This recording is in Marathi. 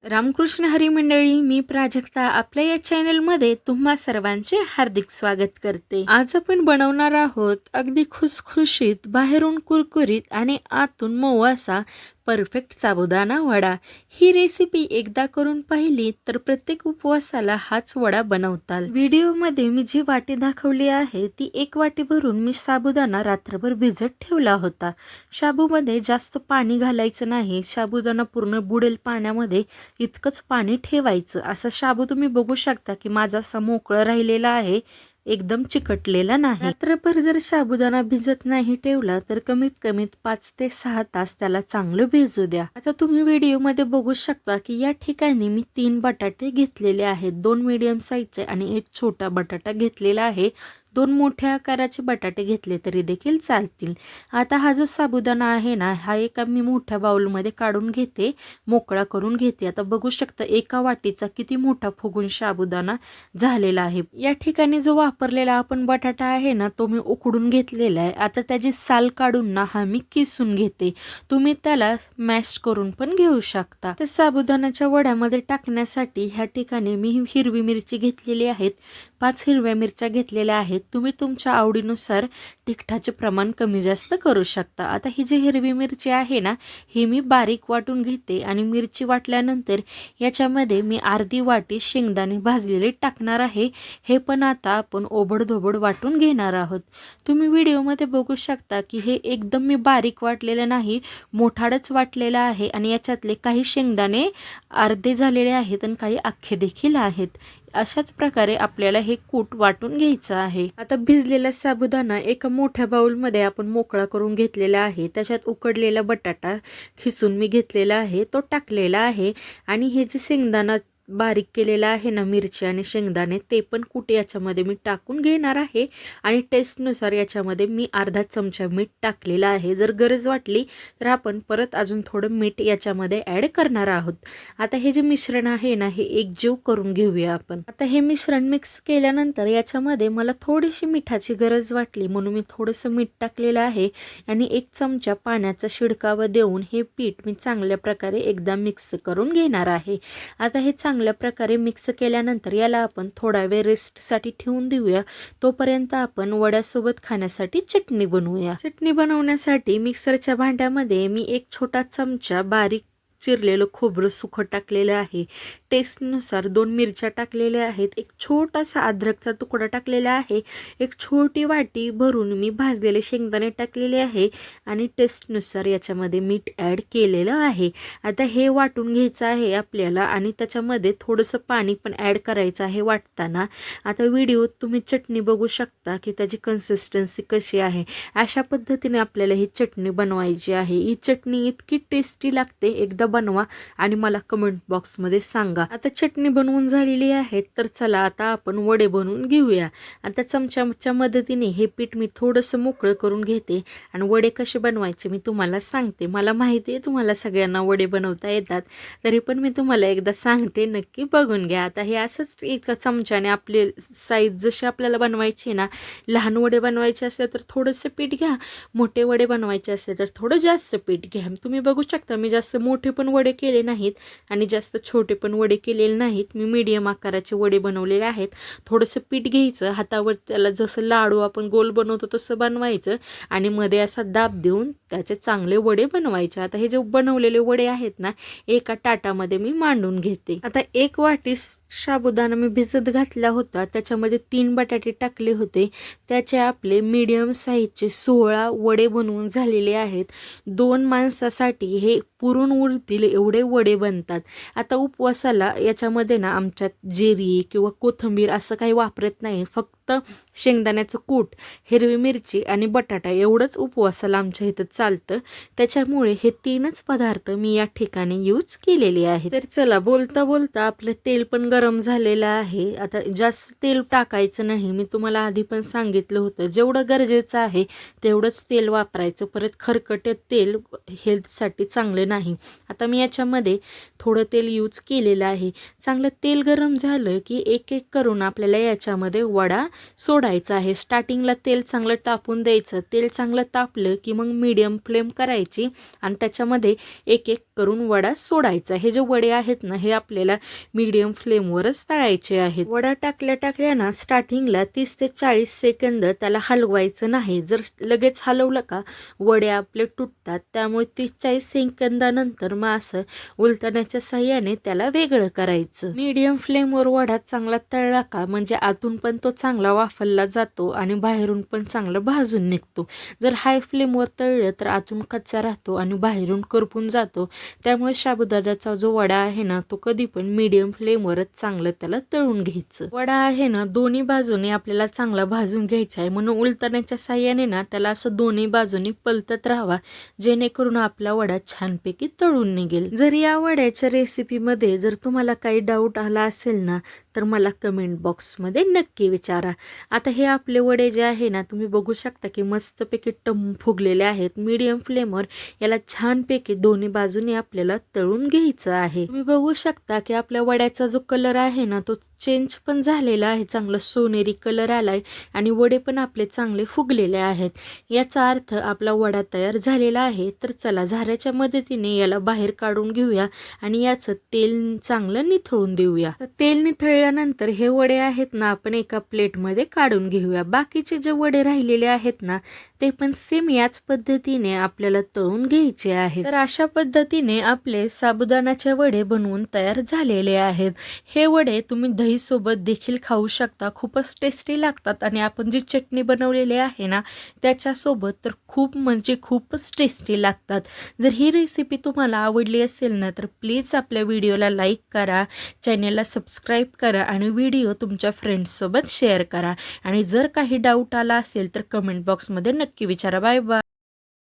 रामकृष्ण हरी मंडळी, मी प्राजक्ता आपल्या या चॅनलमध्ये तुम्हा सर्वांचे हार्दिक स्वागत करते। आज आपण बनवणार आहोत अगदी खुसखुशीत, बाहेरून कुरकुरीत आणि आतून मऊ असा परफेक्ट साबुदाणा वडा। ही रेसिपी एकदा करून पाहिली तर प्रत्येक उपवासाला हाच वडा बनवताल। व्हिडिओमध्ये मी जी वाटी दाखवली आहे ती एक वाटी भरून मी साबुदाणा रात्रभर भिजत ठेवला होता। शाबूमध्ये जास्त पाणी घालायचं नाही, साबुदाणा पूर्ण बुडेल पाण्यामध्ये इतकंच पाणी ठेवायचं। असा शाबू तुम्ही बघू शकता की माझा असा मोकळा राहिलेला आहे, एकदम चिकटलेला नाही। रात्रभर जर साबुदाणा भिजत नाही ठेवला तर कमीत कमी 5 ते 6 तास त्याला चांगलं भिजू द्या। आता तुम्ही व्हिडिओमध्ये बघू शकता की या ठिकाणी मी 3 बटाटे घेतलेले आहेत, 2 मीडियम साईजचे आणि एक छोटा बटाटा घेतलेला आहे। 2 मोठ्या आकाराचे बटाटे घेतले तरी देखील चालतील। आता हा जो साबुदाणा आहे ना, हा एका मी मोठ्या बाउलमध्ये काढून घेते, मोकळा करून घेते। आता बघू शकता एका वाटीचा किती मोठा फुगून साबुदाणा झालेला आहे। या ठिकाणी जो वापरलेला आपण बटाटा आहे ना, तो मी उकडून घेतलेला आहे। आता त्याची साल काढून ना हा मी किसून घेते, तुम्ही त्याला मॅश करून पण घेऊ शकता। तर साबुदाण्याच्या वड्यामध्ये टाकण्यासाठी ह्या ठिकाणी मी हिरवी मिरची घेतलेली आहेत, 5 हिरव्या मिरच्या घेतलेल्या आहेत। तुम्ही तुमच्या आवडीनुसार तिखटाचे प्रमाण कमी जास्त करू शकता। आता ही जी हिरवी मिरची आहे ना, ही मी बारीक वाटून घेते आणि मिरची वाटल्यानंतर याच्यामध्ये मी अर्धी वाटी शेंगदाणे भाजलेले टाकणार आहे। हे पण आता आपण ओबडधोबड वाटून घेणार आहोत। तुम्ही व्हिडिओमध्ये बघू शकता की हे एकदम मी बारीक वाटलेलं नाही, मोठाडच वाटलेला आहे आणि याच्यातले काही शेंगदाणे अर्धे झालेले आहेत आणि काही अख्खे देखील आहेत। अशाच प्रकारे आपल्याला हे कूट वाटून घ्यायचं आहे। आता भिजलेला साबुदाणा एका मोठ्या बाउलमध्ये आपण मोकळा करून घेतलेला आहे। त्याच्यात उकडलेला बटाटा खिसून मी घेतलेला आहे, तो टाकलेला आहे आणि हे जे शेंगदाणा बारीक केलेला आहे ना, मिरची आणि शेंगदाणे, ते पण कुठे याच्यामध्ये मी टाकून घेणार आहे आणि टेस्टनुसार याच्यामध्ये मी अर्धा चमचा मीठ टाकलेला आहे। जर गरज वाटली तर आपण परत अजून थोडं मीठ याच्यामध्ये ॲड करणार आहोत। आता हे जे मिश्रण आहे ना, हे एकजीव करून घेऊया आपण। आता हे मिश्रण मिक्स केल्यानंतर याच्यामध्ये मला थोडीशी मिठाची गरज वाटली म्हणून मी थोडंसं मीठ टाकलेलं आहे आणि 1 चमचा पाण्याचा शिडकावा देऊन हे पीठ मी चांगल्या प्रकारे एकदा मिक्स करून घेणार आहे। आता हे चांगल्या प्रकारे मिक्स केल्यानंतर याला आपण थोडा वेळ रेस्टसाठी ठेवून देऊया। तोपर्यंत आपण वड्यासोबत खाण्यासाठी चटणी बनवूया। चटणी बनवण्यासाठी मिक्सरच्या भांड्यामध्ये मी 1 छोटा चमचा बारीक चिरलेलं खोबरं सुकं टाकलेलं आहे, टेस्टनुसार 2 मिरच्या टाकलेल्या आहेत, एक छोटासा अद्रकचा तुकडा टाकलेला आहे, एक छोटी वाटी भरून मी भाजलेले शेंगदाणे टाकलेले आहे आणि टेस्टनुसार याच्यामध्ये मीठ ॲड केलेलं आहे। आता हे वाटून घ्यायचं आहे आपल्याला आणि त्याच्यामध्ये थोडंसं पाणी पण ॲड करायचं आहे वाटताना। आता व्हिडिओत तुम्ही चटणी बघू शकता की त्याची कन्सिस्टन्सी कशी आहे। अशा पद्धतीने आपल्याला ही चटणी बनवायची आहे। ही चटणी इतकी टेस्टी लागते, एकदा बनवा आणि मला कमेंट बॉक्समध्ये सांगा। आता चटणी बनवून झालेली आहे, तर चला आता आपण वडे बनवून घेऊया। आता चमच्याच्या मदतीने हे पीठ मी थोडंसं मोकळं करून घेते आणि वडे कसे बनवायचे मी तुम्हाला सांगते। मला माहिती आहे तुम्हाला सगळ्यांना वडे बनवता येतात, तरी पण मी तुम्हाला एकदा सांगते, नक्की बघून घ्या। आता हे असंच एका चमच्याने आपले साईज जशी आपल्याला बनवायची ना, लहान वडे बनवायचे असले तर थोडंसं पीठ घ्या, मोठे वडे बनवायचे असले तर थोडं जास्त पीठ घ्या। तुम्ही बघू शकता मी जास्त मोठे पण वडे केले नाहीत आणि जास्त छोटे पण वडे केलेले नाहीत, मी मीडियम आकाराचे वडे बनवलेले आहेत। थोडंसं पीठ घ्यायचं हातावर, त्याला जसं लाडू आपण गोल बनवतो तसं बनवायचं आणि मध्ये असा दाब देऊन त्याचे चांगले वडे बनवायचे। आता हे जे बनवलेले वडे आहेत ना, एका ताटामध्ये मी मांडून घेते। आता 1 वाटी साबुदाणा मी भिजत घातला होता, त्याच्यामध्ये 3 बटाटे टाकले होते, त्याचे आपले मीडियम साईजचे 16 वडे बनवून झालेले आहेत। 2 माणसासाठी हे पुरून उरतील एवढे वडे बनतात। आता उपवासाला याच्यामध्ये ना आमच्यात जिरी किंवा कोथिंबीर असं काही वापरत नाही, फक्त शेंगदाण्याचं कूट, हिरवी मिरची आणि बटाटा एवढंच उपवासाला आमच्या इथं चालतं। त्याच्यामुळे हे 3च पदार्थ मी या ठिकाणी यूज केलेले आहेत। तर चला, बोलता बोलता आपलं तेल पण गरम झालेलं आहे। आता जास्त तेल टाकायचं नाही, मी तुम्हाला आधी पण सांगितलं होतं, जेवढं गरजेचं आहे तेवढंच तेल वापरायचं, परत खरकटे तेल हेल्थसाठी चांगले नाही। आता मी याच्यामध्ये थोडं तेल यूज केलेलं आहे। चांगलं तेल गरम झालं की एक एक करून आपल्याला याच्यामध्ये वडा सोडायचं आहे. स्टार्टिंगला तेल चांगलं तापून द्यायचं. तेल चांगलं तापलं की मग मीडियम फ्लेम करायची आणि त्याच्यामध्ये एक एक करून वडा सोडायचा. हे जे वडे आहेत ना हे आपल्याला मीडियम फ्लेमवरच तळायचे आहेत. वडा टाकल्या ना स्टार्टिंगला 30 ते 40 सेकंद त्याला हलवायचं नाही. जर लगेच हलवलं का वडे आपले तुटतात. त्यामुळे 30-40 सेकंदानंतर मग असं उलटण्याच्या साहाय्याने त्याला वेगळं करायचं. मीडियम फ्लेमवर वडा चांगला तळला का म्हणजे आतून पण तो चांगला वाफरला जातो आणि बाहेरून पण चांगला भाजून निघतो. जर हाय फ्लेमवर तळलं तर आतून कच्चा राहतो आणि बाहेरून करपून जातो. त्यामुळे साबुदाण्याचा जो वडा आहे ना तो कधी पण मीडियम फ्लेमवरच चांगलं त्याला तळून घ्यायचं. वडा आहे ना दोन्ही बाजूने आपल्याला चांगला भाजून घ्यायचा आहे. म्हणून उलटण्याच्या साहाय्याने ना त्याला असं दोन्ही बाजूनी पलटत राहावा जेणेकरून आपला वडा छानपैकी तळून निघेल. जर या वड्याच्या रेसिपीमध्ये जर तुम्हाला काही डाऊट आला असेल ना तर मला कमेंट बॉक्समध्ये नक्की विचारा. आता हे आपले वडे जे आहे ना तुम्ही बघू शकता की मस्तपैकी फुगलेले आहेत. मीडियम फ्लेमवर याला छानपैकी दोन्ही बाजूने आपल्याला तळून घ्यायचं आहे. तुम्ही बघू शकता की आपल्या वड्याचा जो कलर आहे ना तो चेंज पण झालेला आहे. चांगला सोनेरी कलर आलाय आणि वडे पण आपले चांगले फुगलेले आहेत. याचा अर्थ आपला वडा तयार झालेला आहे. तर चला झाऱ्याच्या मदतीने याला बाहेर काढून घेऊया आणि याचं तेल चांगलं निथळून देऊया. तर तेल निथळल्यानंतर हे वडे आहेत ना आपण एका प्लेटमध्ये काढून घेऊया. बाकीचे जे वडे राहिलेले आहेत ना ते पण सेम याच पद्धतीने आपल्याला तळून घ्यायचे आहेत. तर अशा पद्धतीने आपले साबुदाण्याचे वडे बनवून तयार झालेले आहेत. हे वडे तुम्ही दही सोबत देखील खाऊ शकता. खूपच टेस्टी लागतात आणि आपण जी चटणी बनवलेली आहे ना त्याच्यासोबत तर खूप म्हणजे खूपच टेस्टी लागतात. जर ही रेसिपी तुम्हाला आवडली असेल ना तर प्लीज आपल्या व्हिडिओला लाईक करा, चॅनेलला सबस्क्राईब करा आणि व्हिडिओ तुमच्या फ्रेंड्ससोबत शेअर करा. आणि जर काही डाऊट आला असेल तर कमेंट बॉक्समध्ये नक्की विचारा. Bye bye.